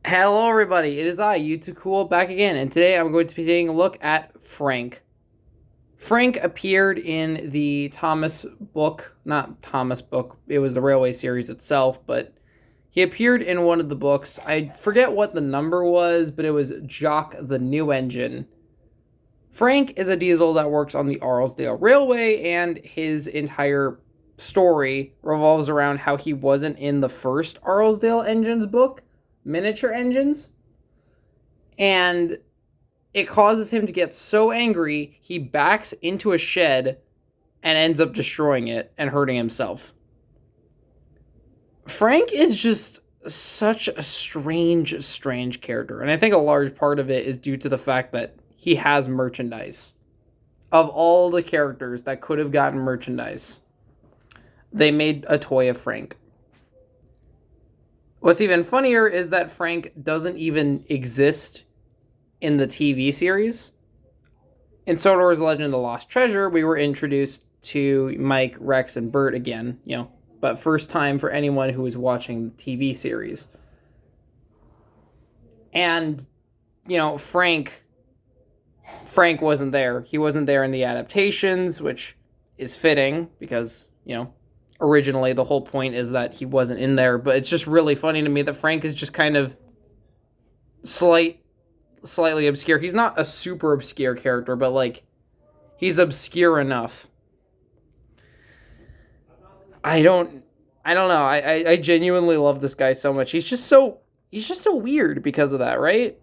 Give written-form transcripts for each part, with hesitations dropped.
Hello, everybody. It is I, You2Cool, back again, and today I'm going to be taking a look at Frank. Frank appeared in the Thomas book, not Thomas book, it was the Railway series itself, but he appeared in one of the books. I forget what the number was, but it was Jock the New Engine. Frank is a diesel that works on the Arlesdale Railway, and his entire story revolves around how he wasn't in the first Arlesdale Engines book, Miniature Engines, and it causes him to get so angry he backs into a shed and ends up destroying it and hurting himself. Frank is just such a strange character, and I think a large part of it is due to the fact that he has merchandise. Of all the characters that could have gotten merchandise, they made a toy of Frank. What's even funnier is that Frank doesn't even exist in the TV series. In Star Wars Legend of the Lost Treasure, we were introduced to Mike, Rex, and Bert again, but first time for anyone who was watching the TV series. And, Frank wasn't there. He wasn't there in the adaptations, which is fitting because, originally the whole point is that he wasn't in there, but it's just really funny to me that Frank is just kind of slightly obscure. He's not a super obscure character, but he's obscure enough. I don't know. I genuinely love this guy so much. He's just so weird because of that, right?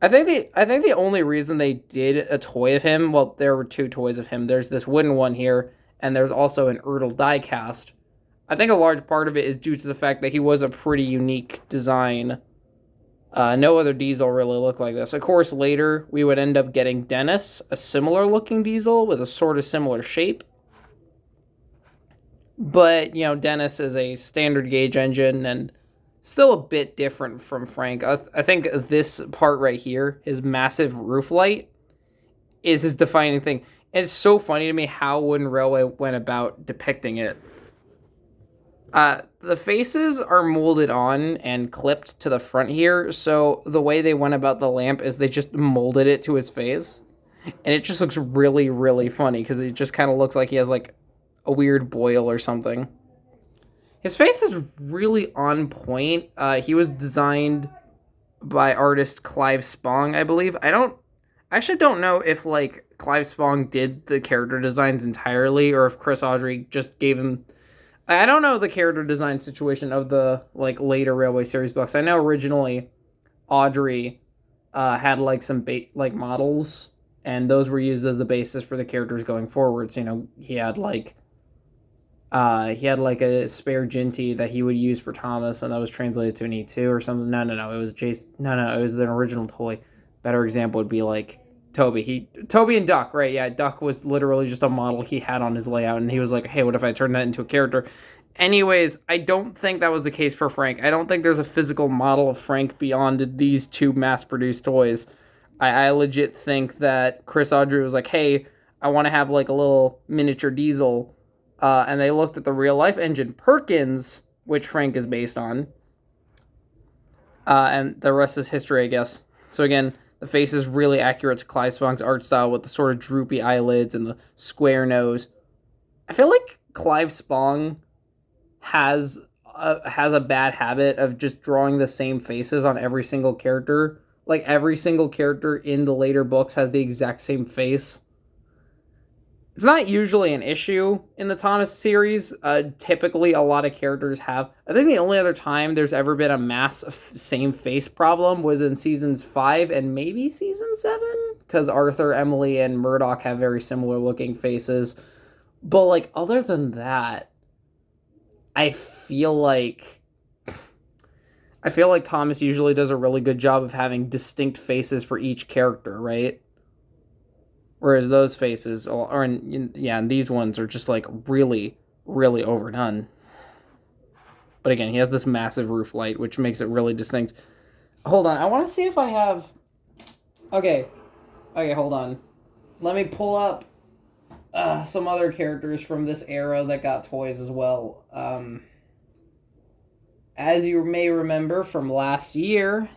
I think the only reason they did a toy of him, well, there were two toys of him. There's this wooden one here, and there's also an Ertl die-cast. I think a large part of it is due to the fact that he was a pretty unique design. No other diesel really looked like this. Of course, later we would end up getting Dennis, a similar looking diesel with a sort of similar shape. But, Dennis is a standard gauge engine and still a bit different from Frank. I think this part right here, his massive roof light, is his defining thing. And it's so funny to me how Wooden Railway went about depicting it. The faces are molded on and clipped to the front here, so the way they went about the lamp is they just molded it to his face. And it just looks really, really funny, because it just kind of looks like he has, a weird boil or something. His face is really on point. He was designed by artist Clive Spong, I believe. I actually don't know if, Clive Spong did the character designs entirely, or if Chris Audrey just gave him... I don't know the character design situation of the, later Railway series books. I know originally Audrey had, some models, and those were used as the basis for the characters going forwards. He had, a spare Ginty that he would use for Thomas, and that was translated to an E2 or something. No, it was Jason. No, it was an original toy. Better example would be, Toby. Toby and Duck, right? Yeah, Duck was literally just a model he had on his layout, and he was like, hey, what if I turn that into a character? Anyways, I don't think that was the case for Frank. I don't think there's a physical model of Frank beyond these two mass-produced toys. I legit think that Chris Audrey was like, hey, I want to have, a little miniature diesel, and they looked at the real-life engine Perkins, which Frank is based on, and the rest is history, I guess. So again, the face is really accurate to Clive Spong's art style with the sort of droopy eyelids and the square nose. I feel like Clive Spong has a bad habit of just drawing the same faces on every single character. Every single character in the later books has the exact same face. It's not usually an issue in the Thomas series. Typically, a lot of characters have. I think the only other time there's ever been a mass same face problem was in seasons 5 and maybe season 7, because Arthur, Emily, and Murdoch have very similar looking faces. But other than that, I feel like Thomas usually does a really good job of having distinct faces for each character, right? Whereas those faces, and these ones are just really, really overdone. But again, he has this massive roof light, which makes it really distinct. Hold on, I want to see if I have... Okay, hold on. Let me pull up some other characters from this era that got toys as well. as you may remember from last year,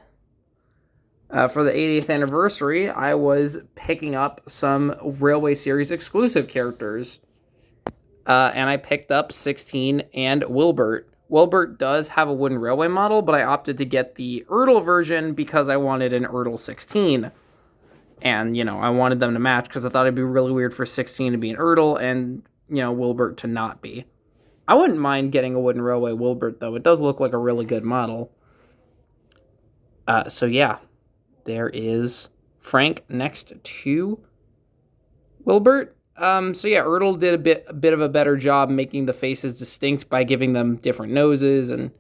for the 80th anniversary, I was picking up some Railway Series exclusive characters. And I picked up 16 and Wilbert. Wilbert does have a wooden railway model, but I opted to get the Ertl version because I wanted an Ertl 16. And, I wanted them to match because I thought it'd be really weird for 16 to be an Ertl and, Wilbert to not be. I wouldn't mind getting a wooden railway Wilbert, though. It does look like a really good model. So, yeah, there is Frank next to Wilbert. So yeah, Ertl did a bit of a better job making the faces distinct by giving them different noses and,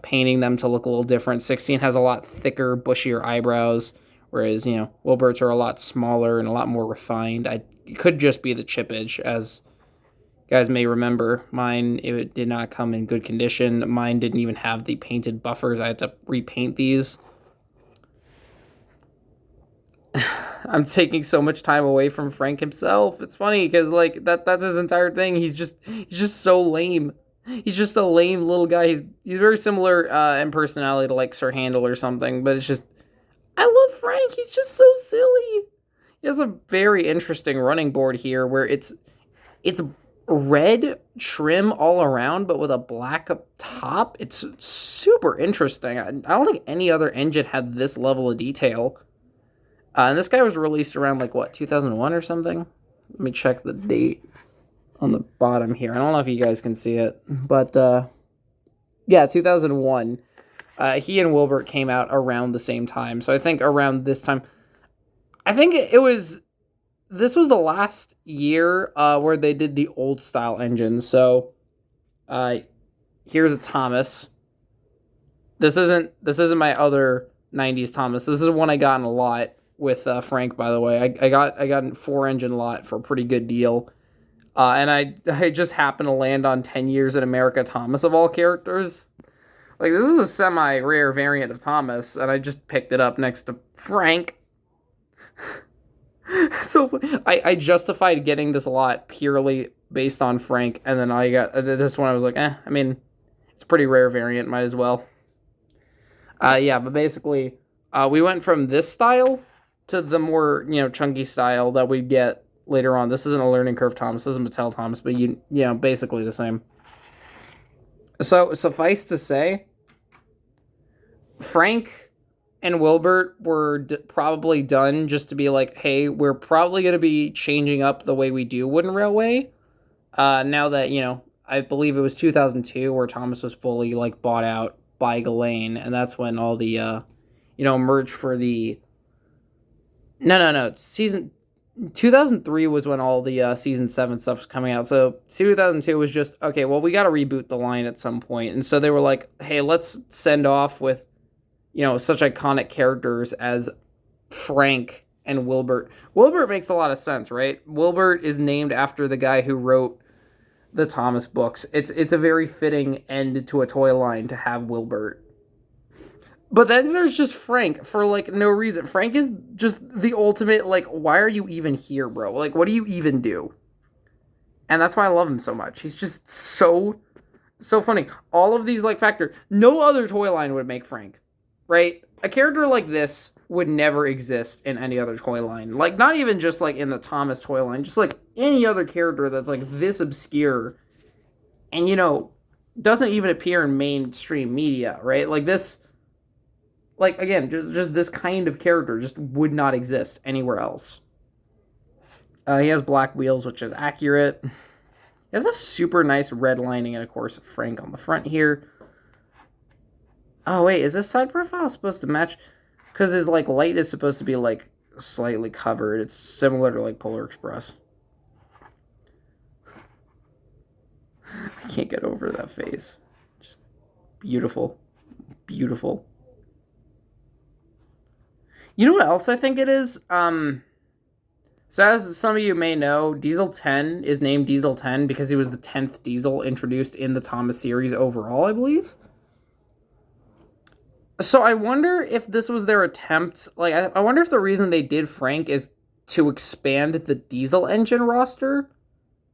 painting them to look a little different. 16 has a lot thicker, bushier eyebrows, whereas, Wilbert's are a lot smaller and a lot more refined. It could just be the chippage, as you guys may remember. Mine, it did not come in good condition. Mine didn't even have the painted buffers. I had to repaint these. I'm taking so much time away from Frank himself. It's funny because that's his entire thing. He's just so lame. He's just a lame little guy. He's very similar in personality to like Sir Handel or something, but it's just I love Frank. He's just so silly. He has a very interesting running board here where it's red trim all around, but with a black top. It's super interesting. I don't think any other engine had this level of detail. And this guy was released around, 2001 or something? Let me check the date on the bottom here. I don't know if you guys can see it. But, yeah, 2001. He and Wilbert came out around the same time. So I think around this time... I think this was the last year where they did the old-style engines. So, here's a Thomas. This isn't my other 90s Thomas. This is one I got in a lot with Frank, by the way. I got a 4-engine lot for a pretty good deal. And I just happened to land on 10 Years in America Thomas of all characters. This is a semi-rare variant of Thomas, and I just picked it up next to Frank. So I justified getting this lot purely based on Frank, and then I got this one. I was like, it's a pretty rare variant, might as well. Yeah, but basically, we went from this style to the more, chunky style that we get later on. This isn't a learning curve Thomas. This isn't Mattel Thomas, but, basically the same. So, suffice to say, Frank and Wilbert were probably done just to be like, hey, we're probably going to be changing up the way we do Wooden Railway. Now that, I believe it was 2002 where Thomas was fully, bought out by Ghislaine, and that's when all the, merch for the... No. Season 2003 was when all the season 7 stuff was coming out. So 2002 was just, okay, well, we got to reboot the line at some point. And so they were like, hey, let's send off with, such iconic characters as Frank and Wilbert. Wilbert makes a lot of sense, right? Wilbert is named after the guy who wrote the Thomas books. It's a very fitting end to a toy line to have Wilbert. But then there's just Frank for, no reason. Frank is just the ultimate, why are you even here, bro? What do you even do? And that's why I love him so much. He's just so funny. All of these, factor. No other toy line would make Frank, right? A character like this would never exist in any other toy line. Not even just, in the Thomas toy line. Just, any other character that's, this obscure and, doesn't even appear in mainstream media, right? This... again, just this kind of character just would not exist anywhere else. He has black wheels, which is accurate. He has a super nice red lining, and of course, Frank on the front here. Oh, wait, is this side profile supposed to match? Because his, light is supposed to be, slightly covered. It's similar to, Polar Express. I can't get over that face. Just beautiful. Beautiful. You know what else I think it is? So as some of you may know, Diesel 10 is named Diesel 10 because he was the 10th Diesel introduced in the Thomas series overall, I believe. So I wonder if this was their attempt, I wonder if the reason they did Frank is to expand the Diesel engine roster.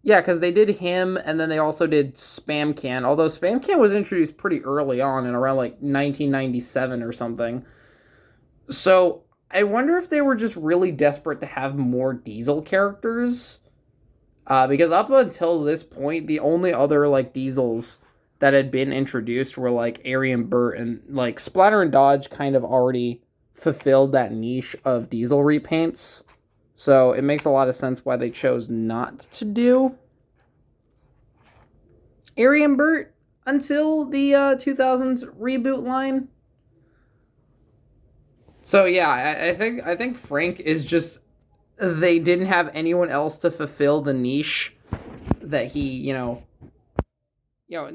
Yeah, because they did him, and then they also did Spam Can. Although Spam Can was introduced pretty early on, in around like 1997 or something. So I wonder if they were just really desperate to have more Diesel characters. Because up until this point, the only other like Diesels that had been introduced were like Airy and Burt, and like Splatter and Dodge kind of already fulfilled that niche of Diesel repaints. So it makes a lot of sense why they chose not to do Airy and Burt until the 2000s reboot line. So yeah, I think Frank is just, they didn't have anyone else to fulfill the niche that he,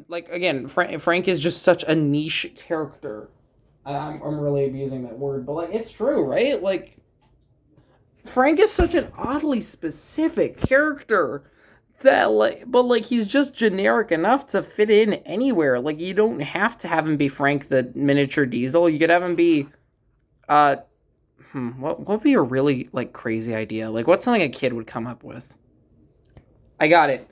like again, Frank is just such a niche character. I'm really abusing that word, but like it's true, right? Like Frank is such an oddly specific character that but he's just generic enough to fit in anywhere. Like you don't have to have him be Frank the miniature Diesel. You could have him be uh what would be a really like crazy idea? Like what's something a kid would come up with? I got it.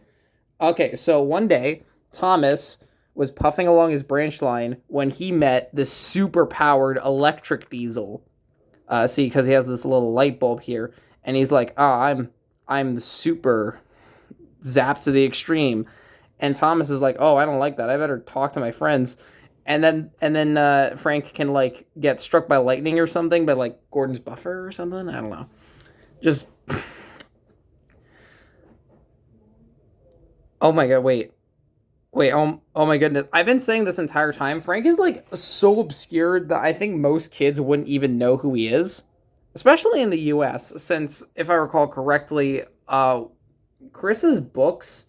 Okay, so one day Thomas was puffing along his branch line when he met the super powered electric Diesel. See, because he has this little light bulb here, and he's like, I'm the super zapped to the extreme. And Thomas is like, oh, I don't like that. I better talk to my friends. And then Frank can like get struck by lightning or something by like Gordon's buffer or something. I don't know. Just oh my god, wait, oh my goodness. I've been saying this entire time. Frank is like so obscured that I think most kids wouldn't even know who he is, especially in the US, since if I recall correctly, Chris's books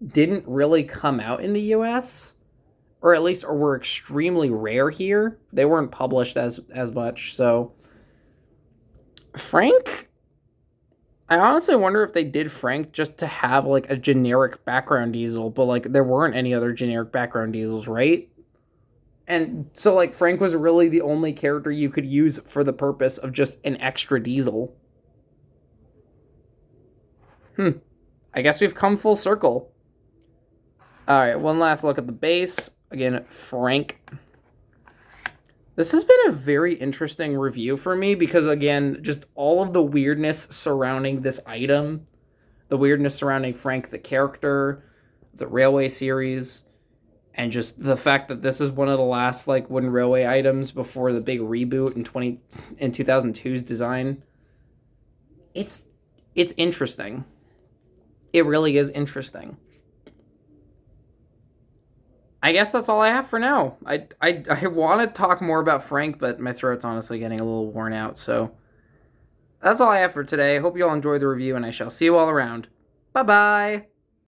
didn't really come out in the US, or at least or were extremely rare here. They weren't published as much. So Frank, I honestly wonder if they did Frank just to have like a generic background Diesel, but like there weren't any other generic background Diesels, right? And so like Frank was really the only character you could use for the purpose of just an extra Diesel. I guess we've come full circle. All right, one last look at the base. Again, Frank. This has been a very interesting review for me because, again, just all of the weirdness surrounding this item, the weirdness surrounding Frank the character, the Railway series, and just the fact that this is one of the last like wooden railway items before the big reboot in 2002's design. It's it's interesting. It really is interesting. I guess that's all I have for now. I want to talk more about Frank, but my throat's honestly getting a little worn out. So that's all I have for today. Hope you all enjoyed the review, and I shall see you all around. Bye bye.